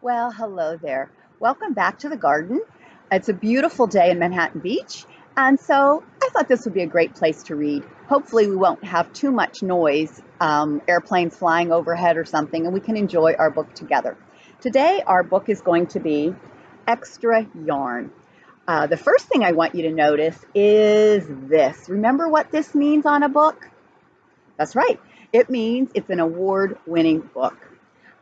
Well, hello there. Welcome back to the garden. It's a beautiful day in Manhattan Beach, and so I thought this would be a great place to read. Hopefully, we won't have too much noise, airplanes flying overhead or something, and we can enjoy our book together. Today, our book is going to be Extra Yarn. The first thing I want you to notice is this. Remember what this means on a book? That's right. It means it's an award-winning book.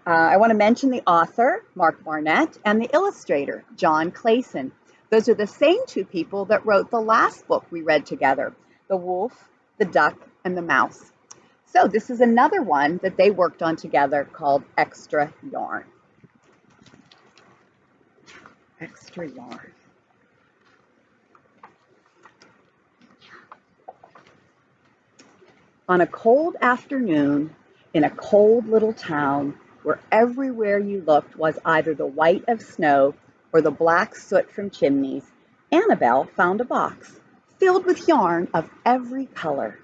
I want to mention the author, Mark Barnett, and the illustrator, John Clayson. Those are the same two people that wrote the last book we read together, The Wolf, the Duck, and the Mouse. So this is another one that they worked on together called Extra Yarn. Extra Yarn. On a cold afternoon in a cold little town, where everywhere you looked was either the white of snow or the black soot from chimneys, Annabelle found a box filled with yarn of every color.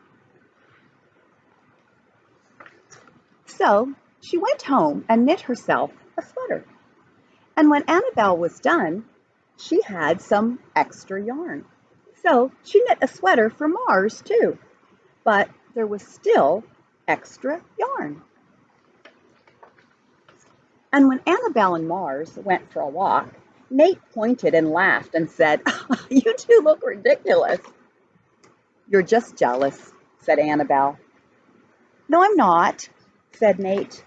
So she went home and knit herself a sweater. And when Annabelle was done, she had some extra yarn. So she knit a sweater for Mars too, but there was still extra yarn. And when Annabelle and Mars went for a walk, Nate pointed and laughed and said, "You two look ridiculous." "You're just jealous," said Annabelle. "No, I'm not," said Nate.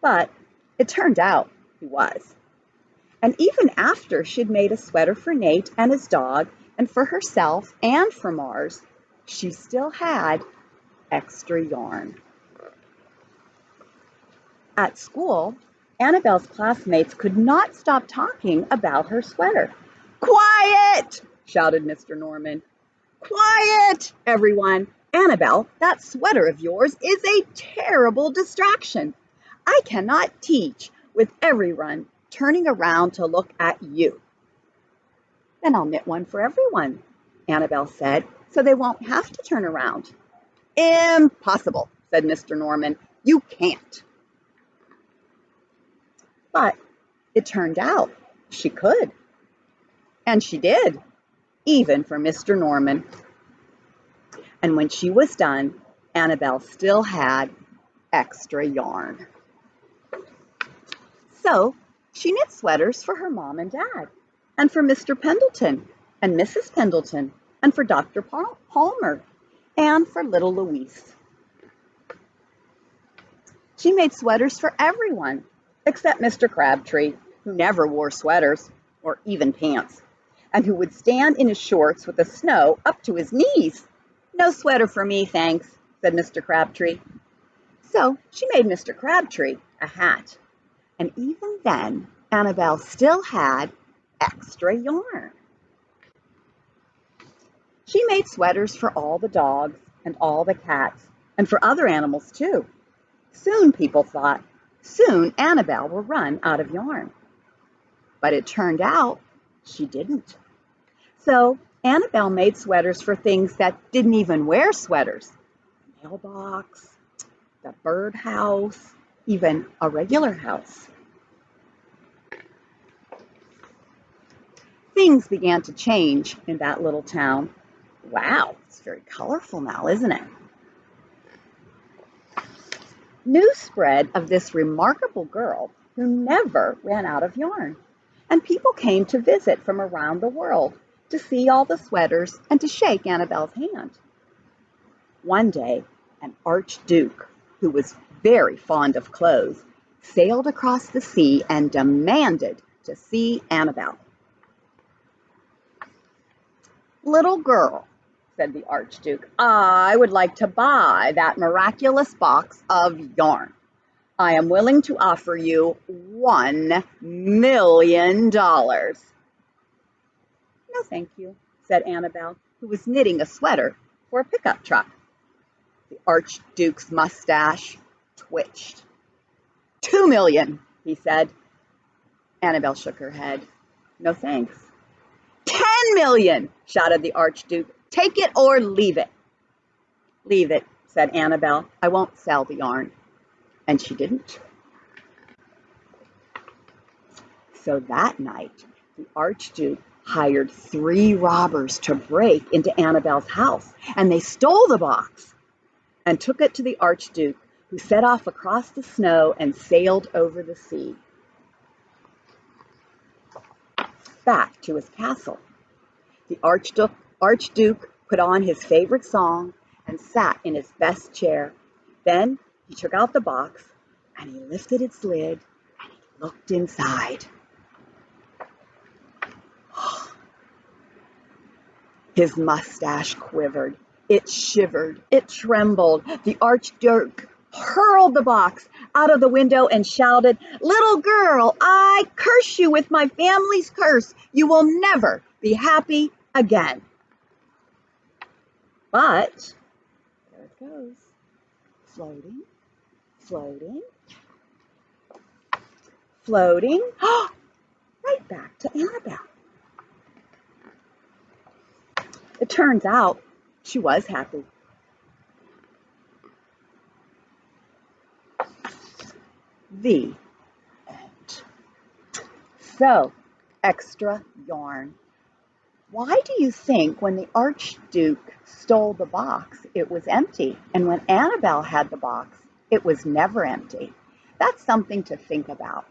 But it turned out he was. And even after she'd made a sweater for Nate and his dog, and for herself and for Mars, she still had extra yarn. At school, Annabelle's classmates could not stop talking about her sweater. "Quiet!" shouted Mr. Norman. "Quiet, everyone! Annabelle, that sweater of yours is a terrible distraction. I cannot teach with everyone turning around to look at you." "Then I'll knit one for everyone," Annabelle said, "so they won't have to turn around." "Impossible," said Mr. Norman. "You can't." But it turned out she could. And she did, even for Mr. Norman. And when she was done, Annabelle still had extra yarn. So she knit sweaters for her mom and dad, and for Mr. Pendleton, and Mrs. Pendleton, and for Dr. Palmer, and for little Louise. She made sweaters for everyone, except Mr. Crabtree, who never wore sweaters, or even pants, and who would stand in his shorts with the snow up to his knees. "No sweater for me, thanks," said Mr. Crabtree. So she made Mr. Crabtree a hat. And even then, Annabelle still had extra yarn. She made sweaters for all the dogs and all the cats, and for other animals too. Soon, people thought, soon Annabelle will run out of yarn. But it turned out she didn't. So Annabelle made sweaters for things that didn't even wear sweaters. The mailbox, the birdhouse, even a regular house. Things began to change in that little town. Wow, it's very colorful now, isn't it? News spread of this remarkable girl who never ran out of yarn, and people came to visit from around the world to see all the sweaters and to shake Annabelle's hand. One day, an archduke, who was very fond of clothes, sailed across the sea and demanded to see Annabelle. "Little girl," said the Archduke, "I would like to buy that miraculous box of yarn. I am willing to offer you $1 million. "No, thank you," said Annabelle, who was knitting a sweater for a pickup truck. The Archduke's mustache twitched. $2 million, he said. Annabelle shook her head. "No, thanks." $10 million, shouted the Archduke. "Take it or leave it." "Leave it," said Annabelle. "I won't sell the yarn." And she didn't. So that night, the Archduke hired 3 robbers to break into Annabelle's house, and they stole the box and took it to the Archduke, who set off across the snow and sailed over the sea back to his castle. The Archduke put on his favorite song and sat in his best chair. Then he took out the box and he lifted its lid and he looked inside. His mustache quivered, it shivered, it trembled. The Archduke hurled the box out of the window and shouted, "Little girl, I curse you with my family's curse. You will never be happy again." But there it goes, floating, floating, floating, right back to Annabelle. It turns out she was happy. The end. So, extra yarn. Why do you think when the Archduke stole the box, it was empty? And when Annabelle had the box, it was never empty? That's something to think about.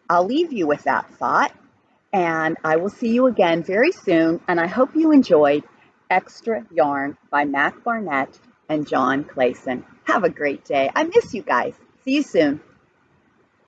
I'll leave you with that thought, and I will see you again very soon. And I hope you enjoyed Extra Yarn by Mac Barnett and John Clayson. Have a great day. I miss you guys. See you soon.